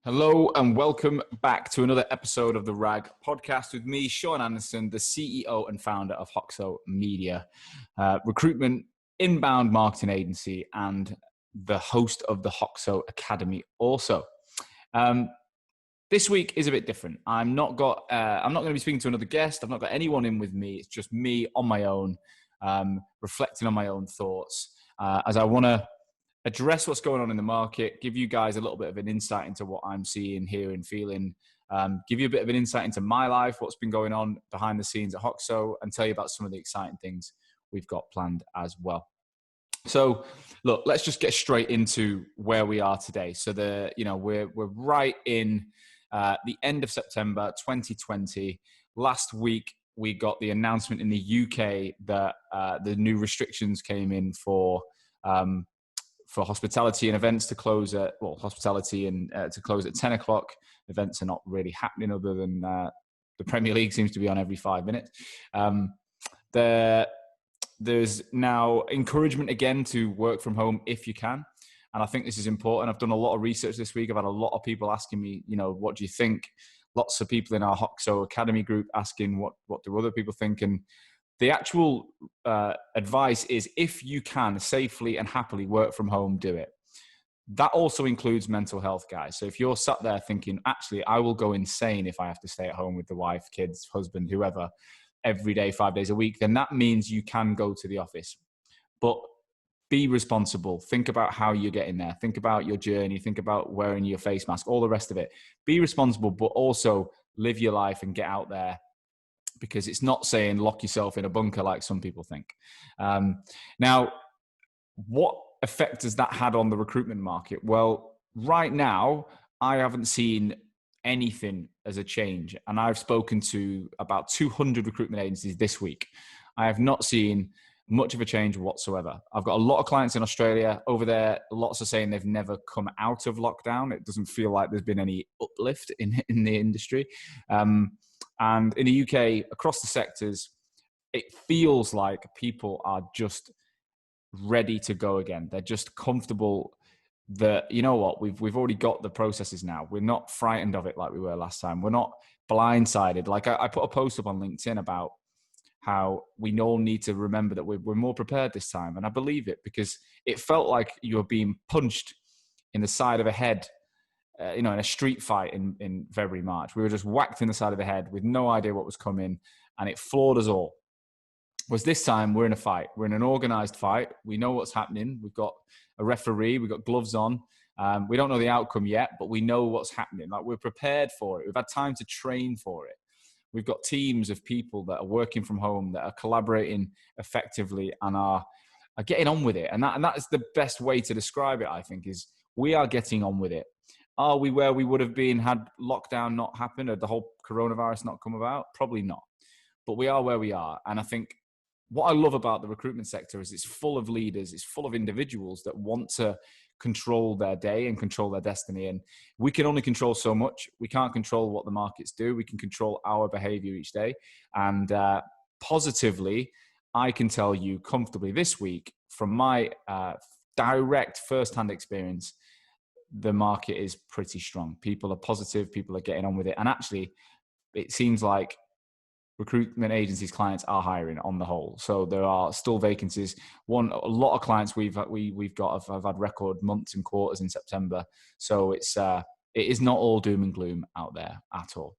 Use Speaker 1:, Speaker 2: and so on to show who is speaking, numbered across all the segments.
Speaker 1: Hello and welcome back to another episode of the RAG podcast with me, Sean Anderson, the CEO and founder of Hoxo Media, recruitment inbound marketing agency, and the host of the Hoxo Academy also. This week is a bit different. I'm not going to be speaking to another guest. I've not got anyone in with me. It's just me on my own, reflecting on my own thoughts as I want to address what's going on in the market, give you guys a little bit of an insight into what I'm seeing, hearing, feeling, give you a bit of an insight into my life, what's been going on behind the scenes at Hoxo, and tell you about some of the exciting things we've got planned as well. So, look, let's just get straight into where we are today. So, we're right in the end of September 2020. Last week, we got the announcement in the UK that the new restrictions came in for hospitality and events to close at, hospitality and to close at 10 o'clock. Events are not really happening other than the Premier League seems to be on every 5 minutes. There's now encouragement again to work from home if you can. And I think this is important. I've done a lot of research this week. I've had a lot of people asking me, what do you think? Lots of people in our Hoxo Academy group asking what do other people think? And the actual advice is if you can safely and happily work from home, do it. That also includes mental health, guys. So if you're sat there thinking, actually, I will go insane if I have to stay at home with the wife, kids, husband, whoever, every day, 5 days a week, then that means you can go to the office. But be responsible. Think about how you're getting there. Think about your journey. Think about wearing your face mask, all the rest of it. Be responsible, but also live your life and get out there. Because it's not saying lock yourself in a bunker like some people think. Now, what effect has that had on the recruitment market? Well, right now, I haven't seen anything as a change. And I've spoken to about 200 recruitment agencies this week. I have not seen much of a change whatsoever. I've got a lot of clients in Australia. Over there, lots are saying they've never come out of lockdown. It doesn't feel like there's been any uplift in the industry. And in the UK, across the sectors, it feels like people are just ready to go again. They're just comfortable that, you know what, we've already got the processes now. We're not frightened of it like we were last time. We're not blindsided. Like I put a post up on LinkedIn about how we all need to remember that we're more prepared this time. And I believe it because it felt like you were being punched in the side of a head in a street fight in February, March. We were just whacked in the side of the head with no idea what was coming, and it floored us all. Whereas this time, we're in a fight. We're in an organized fight. We know what's happening. We've got a referee. We've got gloves on. We don't know the outcome yet, but we know what's happening. Like, we're prepared for it. We've had time to train for it. We've got teams of people that are working from home, that are collaborating effectively and are getting on with it. And that is the best way to describe it, I think, is we are getting on with it. Are we where we would have been had lockdown not happened or the whole coronavirus not come about? Probably not. But we are where we are. And I think what I love about the recruitment sector is it's full of leaders, it's full of individuals that want to control their day and control their destiny. And we can only control so much. We can't control what the markets do. We can control our behavior each day. And positively, I can tell you comfortably this week from my direct first-hand experience, the market is pretty strong. People are positive. People are getting on with it. And actually, it seems like recruitment agencies' clients are hiring on the whole. So there are still vacancies. A lot of clients we've got have had record months and quarters in September. So it is not all doom and gloom out there at all.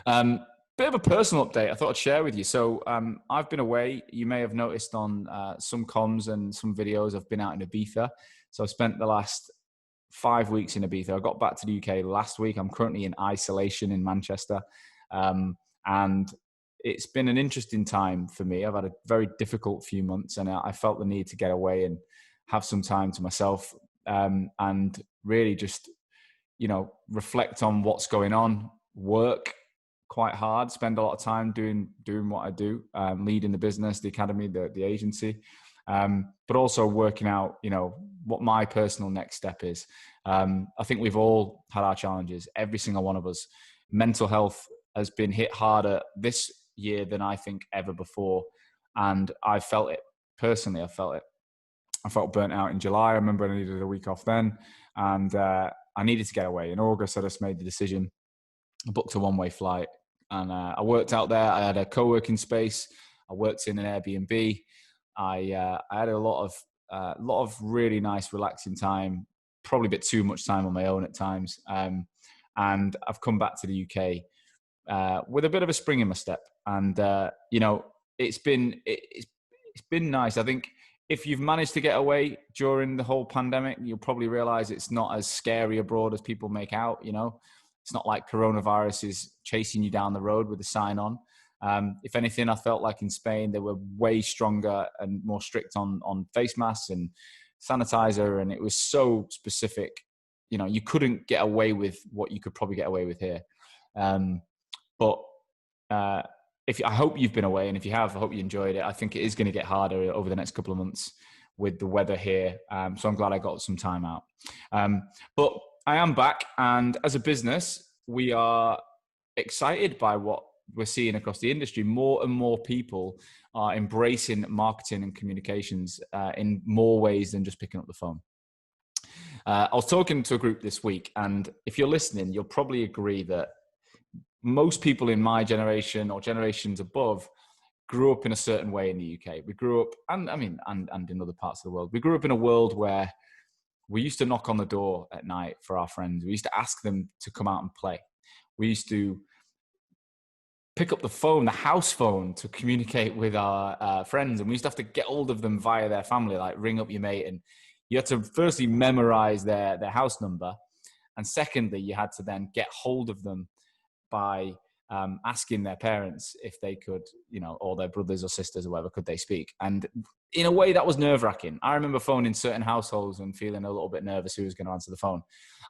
Speaker 1: Bit of a personal update I thought I'd share with you. So I've been away. You may have noticed on some comms and some videos I've been out in Ibiza. So I spent the last 5 weeks in Ibiza. I got back to the UK last week. I'm currently in isolation in Manchester. And it's been an interesting time for me. I've had a very difficult few months and I felt the need to get away and have some time to myself and really just, reflect on what's going on, work quite hard, spend a lot of time doing what I do, leading the business, the academy, the agency, but also working out, what my personal next step is. I think we've all had our challenges, every single one of us. Mental health has been hit harder this year than I think ever before. And I felt it personally. I felt burnt out in July. I remember I needed a week off then. And I needed to get away. In August, I just made the decision. I booked a one-way flight, and I worked out there. I had a co-working space. I worked in an Airbnb. I had a lot of really nice, relaxing time. Probably a bit too much time on my own at times. And I've come back to the UK with a bit of a spring in my step. And it's been nice. I think if you've managed to get away during the whole pandemic, you'll probably realize it's not as scary abroad as people make out. It's not like coronavirus is chasing you down the road with a sign on. If anything, I felt like in Spain, they were way stronger and more strict on face masks and sanitizer. And it was so specific, you couldn't get away with what you could probably get away with here. But I hope you've been away, and if you have, I hope you enjoyed it. I think it is going to get harder over the next couple of months with the weather here. So I'm glad I got some time out. But I am back, and as a business, we are excited by what we're seeing across the industry. More and more people are embracing marketing and communications in more ways than just picking up the phone. I was talking to a group this week, and if you're listening, you'll probably agree that most people in my generation or generations above grew up in a certain way in the UK. We grew up, and in other parts of the world, we grew up in a world where we used to knock on the door at night for our friends. We used to ask them to come out and play. We used to pick up the phone, the house phone, to communicate with our friends. And we used to have to get hold of them via their family, like ring up your mate. And you had to firstly memorize their house number. And secondly, you had to then get hold of them by asking their parents if they could, or their brothers or sisters or whatever, could they speak? And in a way that was nerve-wracking. I remember phoning certain households and feeling a little bit nervous who was going to answer the phone.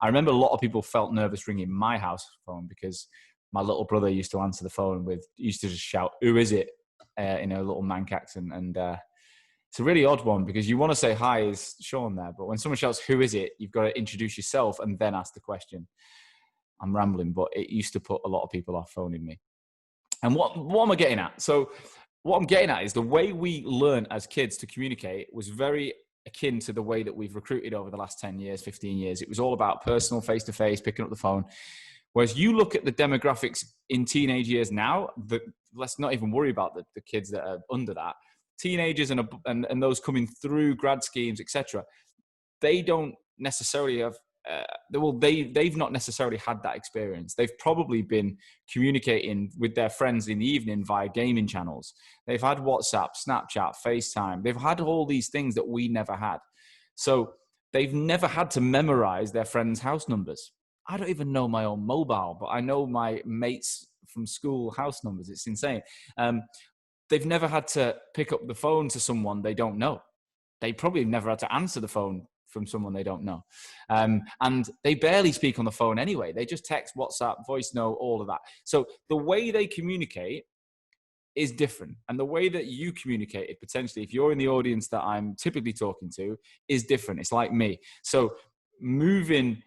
Speaker 1: I remember a lot of people felt nervous ringing my house phone because my little brother used to answer the phone used to just shout, "Who is it?" In a little Manc accent. And it's a really odd one because you want to say, "Hi, is Sean there?" But when someone shouts, "Who is it?" you've got to introduce yourself and then ask the question. I'm rambling, but it used to put a lot of people off phoning me. And what am I getting at? So what I'm getting at is the way we learn as kids to communicate was very akin to the way that we've recruited over the last 10 years, 15 years. It was all about personal, face-to-face, picking up the phone. Whereas you look at the demographics in teenage years now, let's not even worry about the kids that are under that. Teenagers and those coming through grad schemes, etc. They don't necessarily have, they've not necessarily had that experience. They've probably been communicating with their friends in the evening via gaming channels. They've had WhatsApp, Snapchat, FaceTime. They've had all these things that we never had. So they've never had to memorize their friends' house numbers. I don't even know my own mobile, but I know my mates from school house numbers. It's insane. They've never had to pick up the phone to someone they don't know. They probably never had to answer the phone from someone they don't know. And they barely speak on the phone anyway. They just text, WhatsApp, voice note, all of that. So the way they communicate is different. And the way that you communicated, potentially, if you're in the audience that I'm typically talking to, is different. It's like me. So moving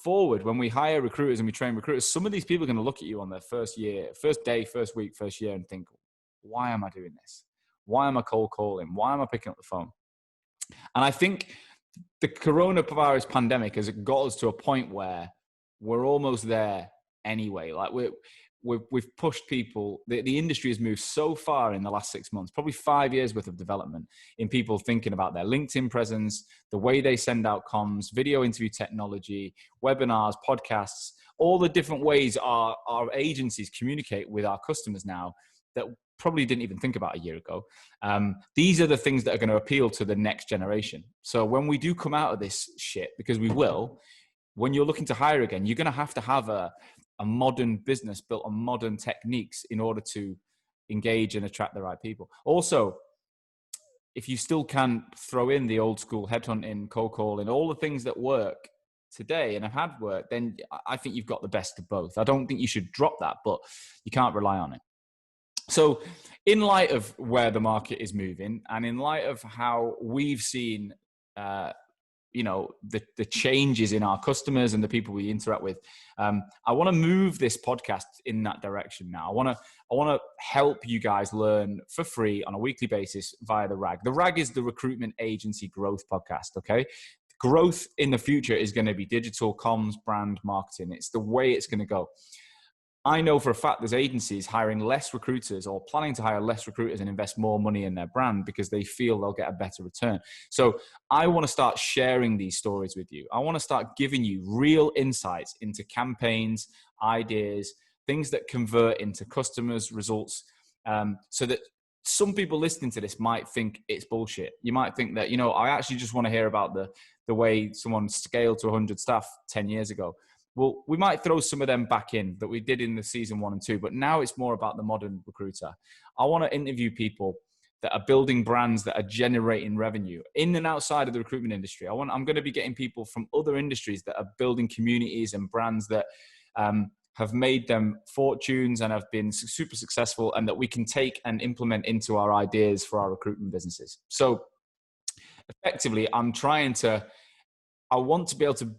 Speaker 1: forward, when we hire recruiters and we train recruiters, some of these people are going to look at you on their first year, first day, first week, first year and think, why am I doing this? Why am I cold calling? Why am I picking up the phone? And I think the coronavirus pandemic has got us to a point where we're almost there anyway. Like we've pushed people. The industry has moved so far in the last 6 months, probably 5 years worth of development in people thinking about their LinkedIn presence, the way they send out comms, video interview technology, webinars, podcasts, all the different ways our agencies communicate with our customers now that probably didn't even think about a year ago. These are the things that are going to appeal to the next generation. So when we do come out of this shit, because we will, when you're looking to hire again, you're going to have a modern business built on modern techniques in order to engage and attract the right people. Also, if you still can throw in the old school headhunting, cold calling, all the things that work today and have had work, then I think you've got the best of both. I don't think you should drop that, but you can't rely on it. So in light of where the market is moving and in light of how we've seen, the changes in our customers and the people we interact with, I want to move this podcast in that direction now. I want to help you guys learn for free on a weekly basis via the RAG. The RAG is the Recruitment Agency Growth Podcast, okay? Growth in the future is going to be digital comms, brand marketing. It's the way it's going to go. I know for a fact there's agencies hiring less recruiters or planning to hire less recruiters and invest more money in their brand because they feel they'll get a better return. So I want to start sharing these stories with you. I want to start giving you real insights into campaigns, ideas, things that convert into customers' results, so that some people listening to this might think it's bullshit. You might think that, I actually just want to hear about the way someone scaled to 100 staff 10 years ago. Well, we might throw some of them back in that we did in the season 1 and 2, but now it's more about the modern recruiter. I want to interview people that are building brands that are generating revenue in and outside of the recruitment industry. I'm going to be getting people from other industries that are building communities and brands that have made them fortunes and have been super successful, and that we can take and implement into our ideas for our recruitment businesses. So effectively, I want to be able to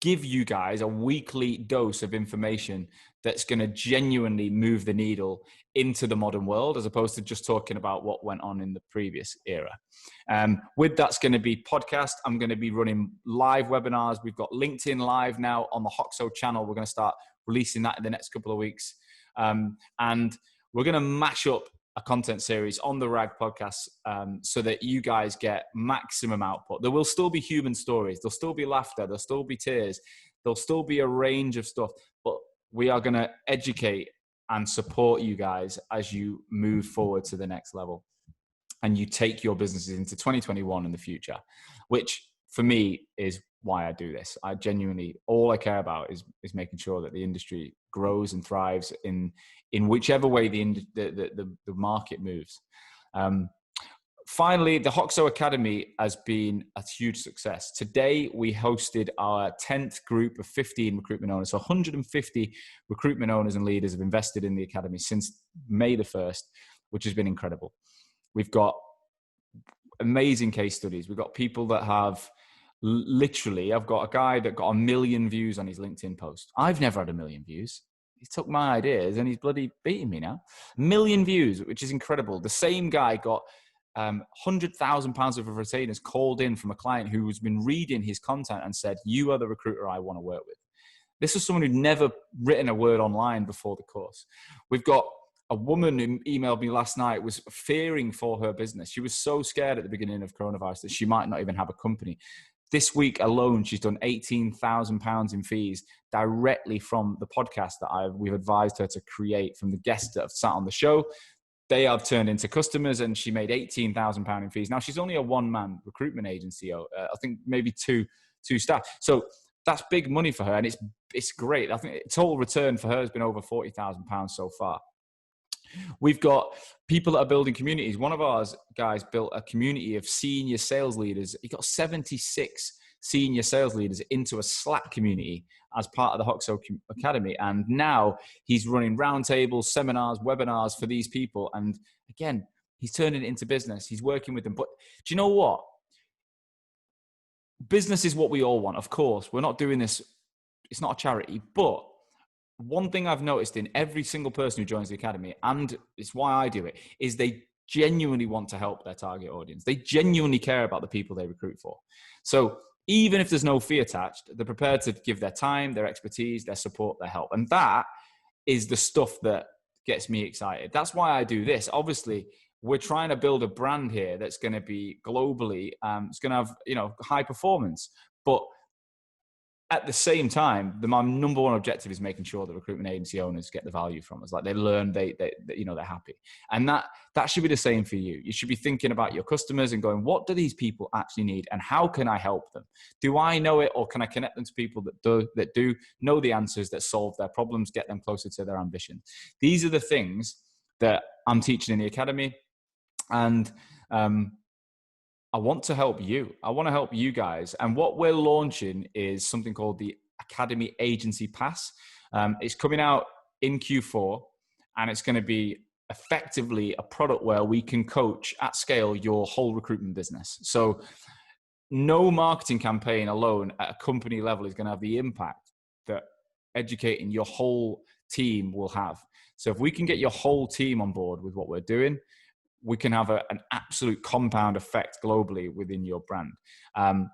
Speaker 1: give you guys a weekly dose of information that's going to genuinely move the needle into the modern world, as opposed to just talking about what went on in the previous era. With that's going to be podcast. I'm going to be running live webinars. We've got LinkedIn Live now on the Hoxo channel. We're going to start releasing that in the next couple of weeks. And we're going to mash up a content series on the RAG podcast, so that you guys get maximum output. There will still be human stories. There'll still be laughter. There'll still be tears. There'll still be a range of stuff, but we are going to educate and support you guys as you move forward to the next level and you take your businesses into 2021 and the future, which for me is why I do this. I genuinely, all I care about is making sure that the industry grows and thrives in whichever way the market moves. Finally, the Hoxo Academy has been a huge success. Today, we hosted our 10th group of 15 recruitment owners. So 150 recruitment owners and leaders have invested in the Academy since May the 1st, which has been incredible. We've got amazing case studies. We've got people that have literally, I've got a guy that got 1 million views on his LinkedIn post. I've never had 1 million views. He took my ideas and he's bloody beating me now. 1 million views, which is incredible. The same guy got £100,000 of retainers called in from a client who has been reading his content and said, "You are the recruiter I want to work with." This is someone who'd never written a word online before the course. We've got a woman who emailed me last night, was fearing for her business. She was so scared at the beginning of coronavirus that she might not even have a company. This week alone, she's done £18,000 in fees directly from the podcast that we've advised her to create, from the guests that have sat on the show. They have turned into customers, and she made £18,000 in fees. Now, she's only a one-man recruitment agency. I think maybe two staff. So that's big money for her, and it's great. I think the total return for her has been over £40,000 so far. We've got people that are building communities. One of ours guys built a community of senior sales leaders. He got 76 senior sales leaders into a Slack community as part of the Hoxo Academy. And now he's running roundtables, seminars, webinars for these people. And again, he's turning it into business. He's working with them. But do you know what? Business is what we all want. Of course, we're not doing this. It's not a charity, but one thing I've noticed in every single person who joins the Academy, and it's why I do it, is they genuinely want to help their target audience. They genuinely care about the people they recruit for. So even if there's no fee attached, they're prepared to give their time, their expertise, their support, their help. And that is the stuff that gets me excited. That's why I do this. Obviously, we're trying to build a brand here that's going to be globally, it's going to have, high performance. But at the same time, my number one objective is making sure that recruitment agency owners get the value from us. Like, they learn, they're happy. And that should be the same for you. You should be thinking about your customers and going, what do these people actually need? And how can I help them? Do I know it, or can I connect them to people that do know the answers, that solve their problems, get them closer to their ambition? These are the things that I'm teaching in the Academy. And, I want to help you. I want to help you guys. And what we're launching is something called the Academy Agency Pass. It's coming out in Q4, and it's going to be effectively a product where we can coach at scale your whole recruitment business. So no marketing campaign alone at a company level is going to have the impact that educating your whole team will have. So if we can get your whole team on board with what we're doing, we can have an absolute compound effect globally within your brand.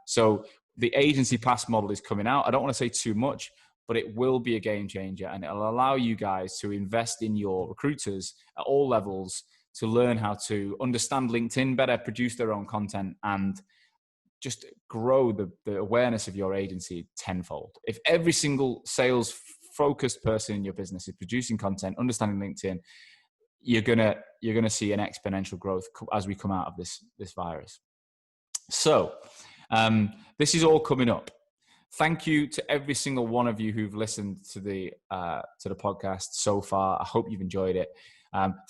Speaker 1: So the agency pass model is coming out. I don't want to say too much, but it will be a game changer, and it'll allow you guys to invest in your recruiters at all levels to learn how to understand LinkedIn better, produce their own content, and just grow the awareness of your agency tenfold. If every single sales focused person in your business is producing content, understanding LinkedIn, you're gonna see an exponential growth as we come out of this virus. So this is all coming up. Thank you to every single one of you who've listened to the podcast so far. I hope you've enjoyed it.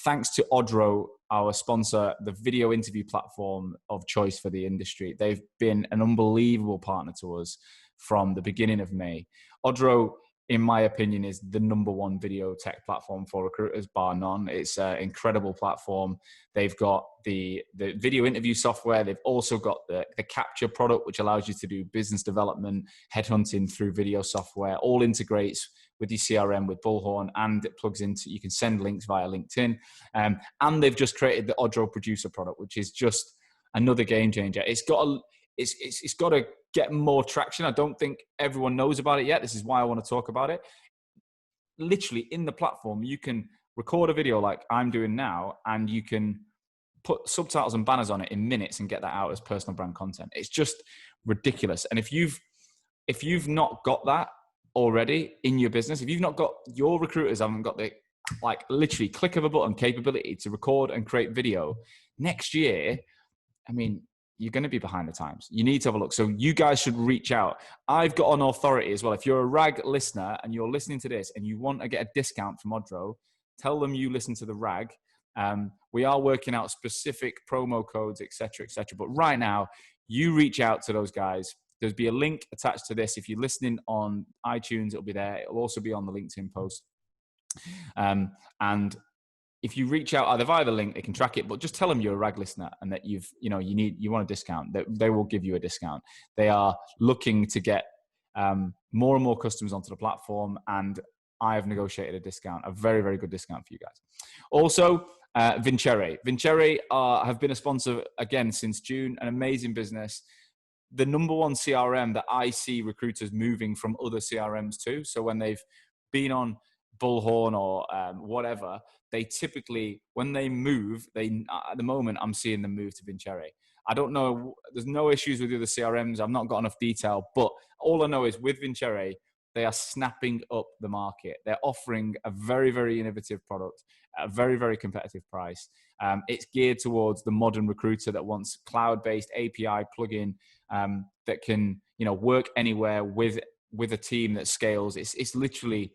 Speaker 1: Thanks to Odro, our sponsor, the video interview platform of choice for the industry. They've been an unbelievable partner to us from the beginning of May. Odro, in my opinion, is the number one video tech platform for recruiters, bar none. It's an incredible platform. They've got the video interview software. They've also got the Capture product, which allows you to do business development, headhunting through video software, all integrates with your CRM with Bullhorn, and it plugs into, you can send links via LinkedIn. And they've just created the Odro Producer product, which is just another game changer. It's got to get more traction. I don't think everyone knows about it yet. This is why I want to talk about it. Literally in the platform, you can record a video like I'm doing now, and you can put subtitles and banners on it in minutes and get that out as personal brand content. It's just ridiculous. And if you've not got that already in your business, if you've not got, your recruiters haven't got the like literally click of a button capability to record and create video, next year, I mean, you're going to be behind the times. You need to have a look. So you guys should reach out. I've got an authority as well. If you're a RAG listener and you're listening to this and you want to get a discount from Odro, tell them you listen to the RAG. We are working out specific promo codes, et cetera, et cetera. But right now, you reach out to those guys. There'll be a link attached to this. If you're listening on iTunes, it'll be there. It'll also be on the LinkedIn post. And if you reach out either via the link, they can track it, but just tell them you're a RAG listener and that you want a discount. That they will give you a discount. They are looking to get more and more customers onto the platform, and I have negotiated a discount, a very, very good discount for you guys. Also, Vincere. Vincere have been a sponsor again since June, an amazing business. The number one CRM that I see recruiters moving from other CRMs to. So when they've been on Bullhorn or whatever, they typically, when they move, at the moment, I'm seeing them move to Vincere. I don't know, there's no issues with the other CRMs. I've not got enough detail, but all I know is with Vincere, they are snapping up the market. They're offering a very, very innovative product at a very, very competitive price. It's geared towards the modern recruiter that wants cloud-based API plugin that can, work anywhere with a team that scales. It's literally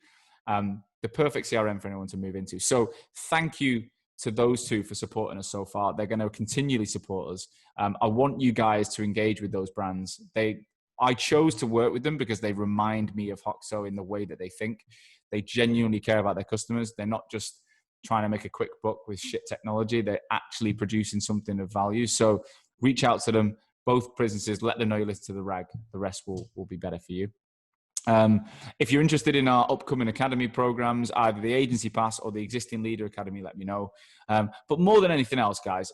Speaker 1: the perfect CRM for anyone to move into. So thank you to those two for supporting us so far. They're going to continually support us. I want you guys to engage with those brands. I chose to work with them because they remind me of Hoxo in the way that they think. They genuinely care about their customers. They're not just trying to make a quick buck with shit technology. They're actually producing something of value. So reach out to them, both businesses, let them know you listen to the RAG. The rest will be better for you. If you're interested in our upcoming academy programs, either the Agency Pass or the Existing Leader Academy, let me know. But more than anything else, guys,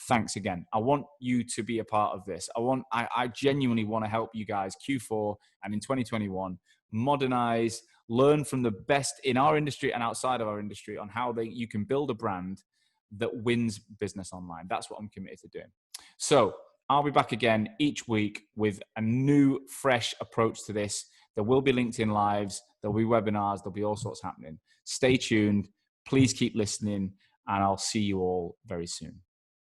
Speaker 1: thanks again. I want you to be a part of this. I genuinely want to help you guys Q4 and in 2021 modernize, learn from the best in our industry and outside of our industry on how you can build a brand that wins business online. That's what I'm committed to doing. So I'll be back again each week with a new, fresh approach to this. There will be LinkedIn Lives, there'll be webinars, there'll be all sorts happening. Stay tuned. Please keep listening, and I'll see you all very soon.